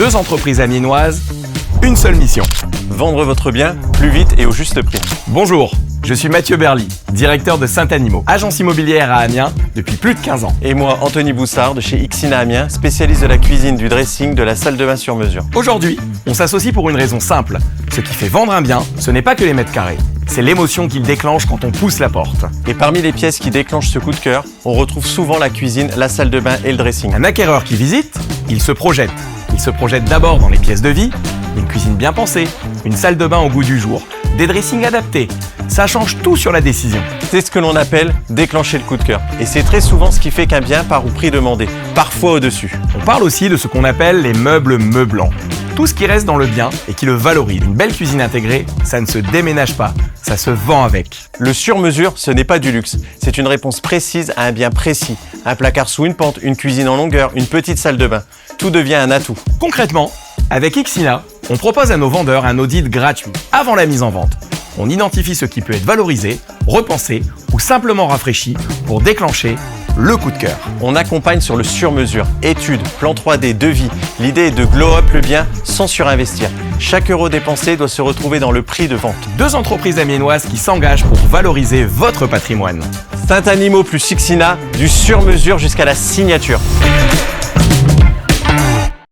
2 entreprises amiénoises, une seule mission. Vendre votre bien plus vite et au juste prix. Bonjour, je suis Mathieu Berly, directeur de Saint-Animaux, agence immobilière à Amiens depuis plus de 15 ans. Et moi, Anthony Boussard de chez Ixina Amiens, spécialiste de la cuisine, du dressing, de la salle de bain sur mesure. Aujourd'hui, on s'associe pour une raison simple. Ce qui fait vendre un bien, ce n'est pas que les mètres carrés. C'est l'émotion qu'il déclenche quand on pousse la porte. Et parmi les pièces qui déclenchent ce coup de cœur, on retrouve souvent la cuisine, la salle de bain et le dressing. Un acquéreur qui visite, il se projette. Il se projette d'abord dans les pièces de vie, une cuisine bien pensée, une salle de bain au goût du jour, des dressings adaptés. Ça change tout sur la décision. C'est ce que l'on appelle déclencher le coup de cœur. Et c'est très souvent ce qui fait qu'un bien part au prix demandé, parfois au-dessus. On parle aussi de ce qu'on appelle les meubles meublants. Tout ce qui reste dans le bien et qui le valorise. Une belle cuisine intégrée, ça ne se déménage pas, ça se vend avec. Le sur-mesure, ce n'est pas du luxe. C'est une réponse précise à un bien précis. Un placard sous une pente, une cuisine en longueur, une petite salle de bain. Tout devient un atout. Concrètement, avec Ixina, on propose à nos vendeurs un audit gratuit avant la mise en vente. On identifie ce qui peut être valorisé, repensé ou simplement rafraîchi pour déclencher le coup de cœur. On accompagne sur le sur-mesure, études, plan 3D, devis. L'idée est de glow up le bien sans surinvestir. Chaque euro dépensé doit se retrouver dans le prix de vente. 2 entreprises amiénoises qui s'engagent pour valoriser votre patrimoine. Saint-Animaux plus Ixina, du sur-mesure jusqu'à la signature.